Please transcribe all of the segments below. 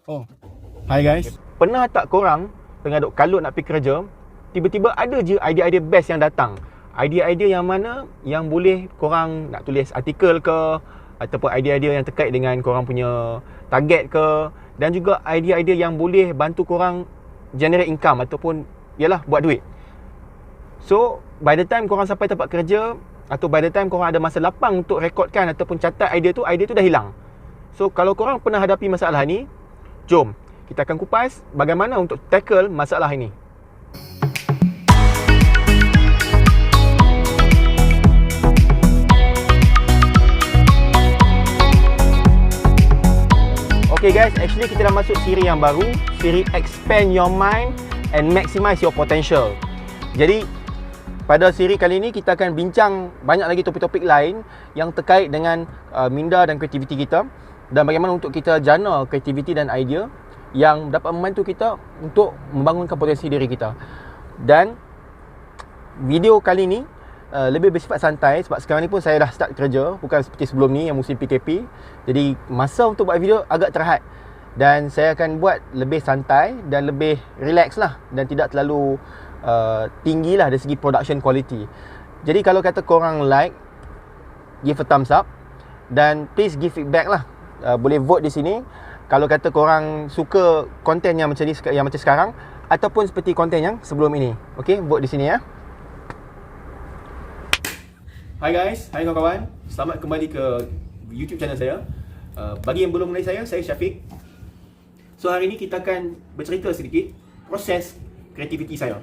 Oh, hai guys. Pernah tak korang tengah duk kalut nak pergi kerja, tiba-tiba ada je idea-idea best yang datang. Idea-idea yang mana yang boleh korang nak tulis artikel ke, ataupun idea-idea yang terkait dengan korang punya target ke, dan juga idea-idea yang boleh bantu korang generate income ataupun yalah buat duit. So, by the time korang sampai tempat kerja atau by the time korang ada masa lapang untuk rekodkan ataupun catat idea tu dah hilang. So, kalau korang pernah hadapi masalah ni, jom kita akan kupas bagaimana untuk tackle masalah ini. Okay guys, actually kita dah masuk siri yang baru, siri Expand Your Mind and Maximize Your Potential. Jadi pada siri kali ini kita akan bincang banyak lagi topik-topik lain yang terkait dengan minda dan kreativiti kita, dan bagaimana untuk kita jana kreativiti dan idea yang dapat membantu kita untuk membangunkan potensi diri kita. Dan video kali ini lebih bersifat santai sebab sekarang ni pun saya dah start kerja, bukan seperti sebelum ni yang musim PKP. Jadi masa untuk buat video agak terhad, dan saya akan buat lebih santai dan lebih relax lah, dan tidak terlalu tinggi lah dari segi production quality. Jadi kalau kata korang like, give a thumbs up, dan please give feedback lah. Boleh vote di sini kalau kata korang suka konten yang macam ni, yang macam sekarang, ataupun seperti konten yang sebelum ini. Okay, vote di sini ya. Hai guys, hai kawan-kawan. Selamat kembali ke YouTube channel saya. Bagi yang belum mengenali saya Syafiq. So hari ini kita akan bercerita sedikit proses kreativiti saya.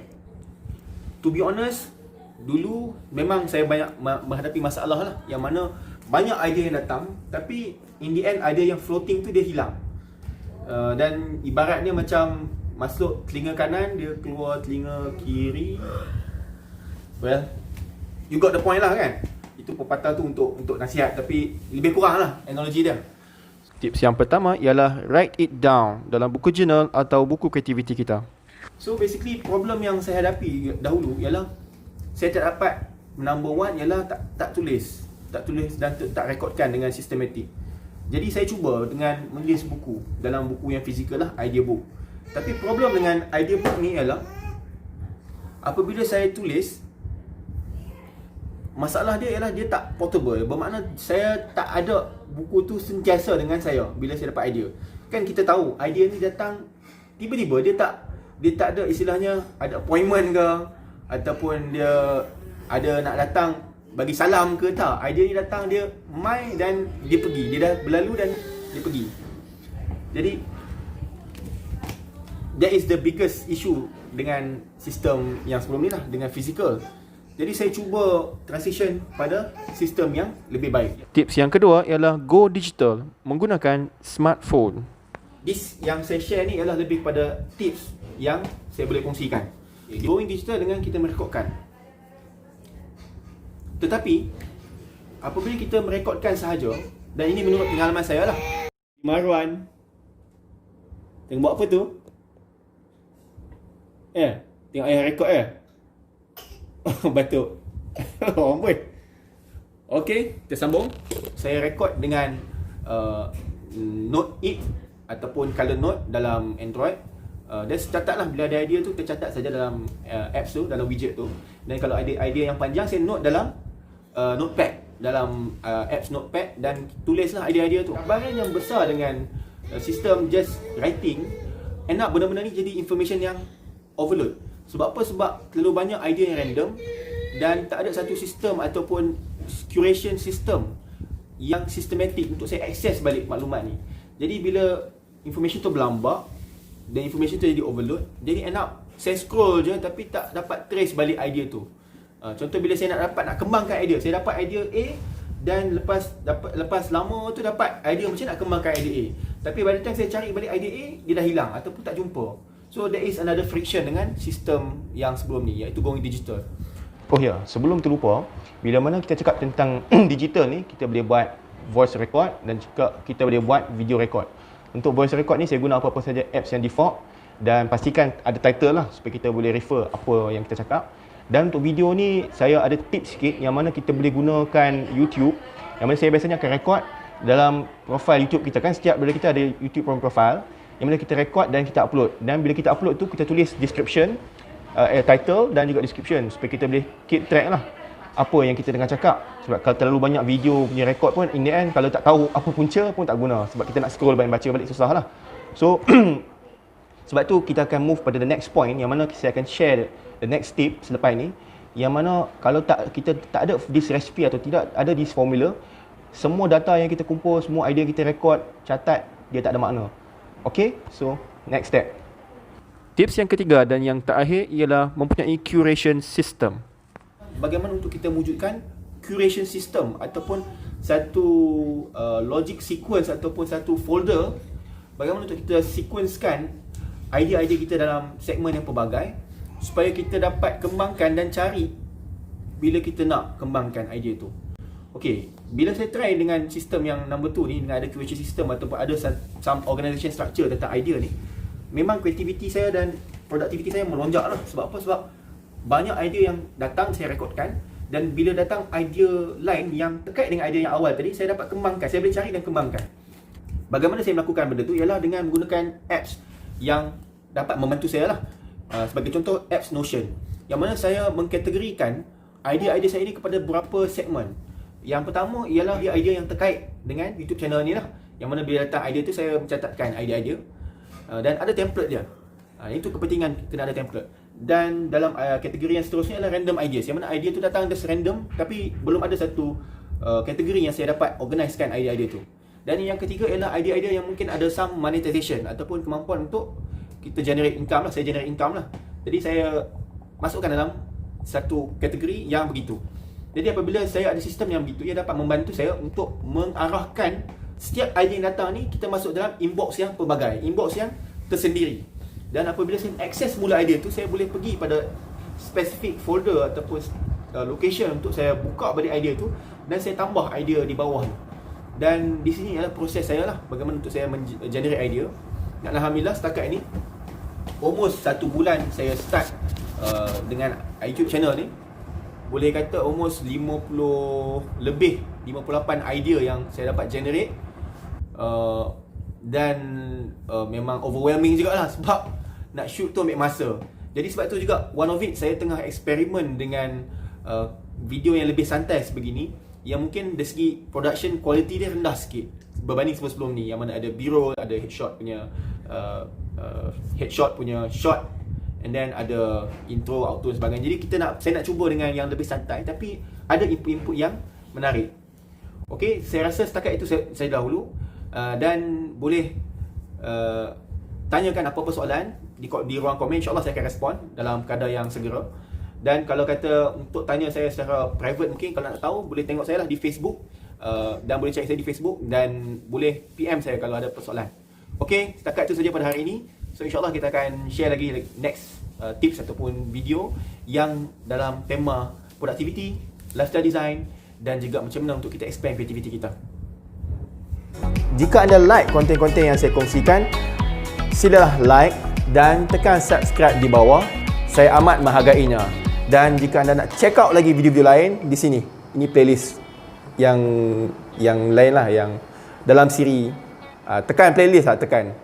To be honest, dulu memang saya banyak menghadapi masalah lah, yang mana banyak idea yang datang, tapi in the end idea yang floating tu dia hilang. Dan ibaratnya macam masuk telinga kanan, dia keluar telinga kiri. Well, you got the point lah kan. Itu pepatah tu untuk nasihat, tapi lebih kurang lah analogi dia. Tips yang pertama ialah write it down dalam buku journal atau buku kreativiti kita. So basically problem yang saya hadapi dahulu ialah saya tak dapat, number one ialah tak tulis dan tak rekodkan dengan sistematik. Jadi saya cuba dengan menulis buku, dalam buku yang fizikal lah, idea book. Tapi problem dengan idea book ni ialah apabila saya tulis, masalah dia ialah dia tak portable. Bermakna saya tak ada buku tu sentiasa dengan saya bila saya dapat idea. Kan kita tahu idea ni datang tiba-tiba, dia tak ada istilahnya ada appointment ke, ataupun dia ada nak datang bagi salam ke, tak. Idea ni datang, dia mai dan dia pergi. Dia dah berlalu dan dia pergi. Jadi that is the biggest issue dengan sistem yang sebelum ni lah, dengan fizikal. Jadi saya cuba transition pada sistem yang lebih baik. Tips yang kedua ialah go digital menggunakan smartphone. This yang saya share ni ialah lebih pada tips yang saya boleh kongsikan. Going digital dengan kita merekodkan. Tetapi apabila kita merekodkan sahaja, dan ini menurut pengalaman saya lah, Marwan tengok buat apa tu? Tengok ayah rekod batuk. Orang pun. Okay, kita sambung. Saya rekod dengan Note It ataupun Color Note dalam Android. Dan catatlah bila ada idea tu, kita catat saja dalam apps tu, dalam widget tu. Dan kalau ada idea yang panjang, saya note dalam notepad, dalam apps notepad, dan tulislah idea-idea tu. Cabaran yang besar dengan sistem just writing, end up benda-benda ni jadi information yang overload. Sebab apa? Sebab terlalu banyak idea yang random dan tak ada satu sistem ataupun curation system yang sistematik untuk saya access balik maklumat ni. Jadi bila information tu berlambak dan information tu jadi overload, jadi end up saya scroll je tapi tak dapat trace balik idea tu. Contoh bila saya nak kembangkan idea, saya dapat idea A, dan lepas lama tu dapat idea macam nak kembangkan idea A. Tapi by the time saya cari balik idea A, dia dah hilang ataupun tak jumpa. So there is another friction dengan sistem yang sebelum ni, iaitu going digital. Oh ya, sebelum terlupa, bila mana kita cakap tentang digital ni, kita boleh buat voice record dan juga kita boleh buat video record. Untuk voice record ni saya guna apa-apa saja apps yang default, dan pastikan ada title lah supaya kita boleh refer apa yang kita cakap. Dan untuk video ni saya ada tips sikit yang mana kita boleh gunakan YouTube, yang mana saya biasanya akan record dalam profile YouTube kita kan. Setiap bila kita ada YouTube profile, yang mana kita record dan kita upload. Dan bila kita upload tu, kita tulis description, title dan juga description supaya kita boleh keep track lah apa yang kita tengah cakap. Sebab kalau terlalu banyak video punya record pun, in the end kalau tak tahu apa punca pun tak guna, sebab kita nak scroll balik, baca balik susah lah. So sebab tu kita akan move pada the next point, yang mana saya akan share the next tip selepas ni, yang mana kalau kita tak ada this recipe atau tidak ada this formula, semua data yang kita kumpul, semua idea kita record, catat, dia tak ada makna. Okay, so next step. Tips yang ketiga dan yang terakhir ialah mempunyai curation system. Bagaimana untuk kita wujudkan curation system ataupun satu logic sequence ataupun satu folder, bagaimana untuk kita sequencekan idea-idea kita dalam segmen yang pelbagai supaya kita dapat kembangkan dan cari bila kita nak kembangkan idea tu. Okey, bila saya try dengan sistem yang number 2 ni, dengan ada curation system ataupun ada some organization structure tentang idea ni, memang kreativiti saya dan produktiviti saya melonjak lah. Sebab apa? Sebab banyak idea yang datang saya rekodkan, dan bila datang idea lain yang terkait dengan idea yang awal tadi, saya dapat kembangkan, saya boleh cari dan kembangkan. Bagaimana saya melakukan benda tu ialah dengan menggunakan apps yang dapat membantu saya lah. Sebagai contoh, apps Notion, yang mana saya mengkategorikan idea-idea saya ni kepada beberapa segmen. Yang pertama ialah idea yang terkait dengan YouTube channel ni lah, yang mana bila datang idea tu saya mencatatkan idea-idea, dan ada template dia. Itu kepentingan kena ada template. Dan dalam kategori yang seterusnya adalah random ideas, yang mana idea tu datang just random, tapi belum ada satu kategori yang saya dapat organisekan idea-idea tu. Dan yang ketiga ialah idea-idea yang mungkin ada some monetization ataupun kemampuan untuk kita generate income lah. Saya generate income lah. Jadi saya masukkan dalam satu kategori yang begitu. Jadi apabila saya ada sistem yang begitu, ia dapat membantu saya untuk mengarahkan setiap idea yang datang ni, kita masuk dalam inbox yang pelbagai, inbox yang tersendiri. Dan apabila saya akses mula idea tu, saya boleh pergi pada specific folder ataupun location untuk saya buka balik idea tu, dan saya tambah idea di bawah ni. Dan di sini adalah proses saya lah, bagaimana untuk saya generate idea. Dan Alhamdulillah setakat ini almost 1 bulan saya start dengan YouTube channel ni. Boleh kata almost 58 idea yang saya dapat generate. Dan memang overwhelming jugalah sebab nak shoot tu ambil masa. Jadi sebab tu juga one of it, saya tengah eksperimen dengan video yang lebih santai sebegini, yang mungkin dari segi production quality dia rendah sikit berbanding sebelum ni, yang mana ada B-roll, ada headshot punya shot, and then ada intro, outro dan sebagainya. Jadi saya nak cuba dengan yang lebih santai tapi ada input-input yang menarik. Okey, saya rasa setakat itu saya dahulu, dan boleh tanyakan apa-apa soalan di ruang komen, insya-Allah saya akan respon dalam kadar yang segera. Dan kalau kata untuk tanya saya secara private, mungkin kalau nak tahu boleh tengok saya lah di Facebook, dan boleh cari saya di Facebook, dan boleh PM saya kalau ada persoalan. Okey, setakat itu saja pada hari ini. So insya-Allah kita akan share lagi next tips ataupun video yang dalam tema productivity, lifestyle design, dan juga macam mana untuk kita expand kreativiti kita. Jika anda like konten-konten yang saya kongsikan, silalah like dan tekan subscribe di bawah. Saya amat menghargainya. Dan jika anda nak check out lagi video-video lain, di sini. Ini playlist yang lain lah, yang dalam siri. Tekan playlist lah, tekan.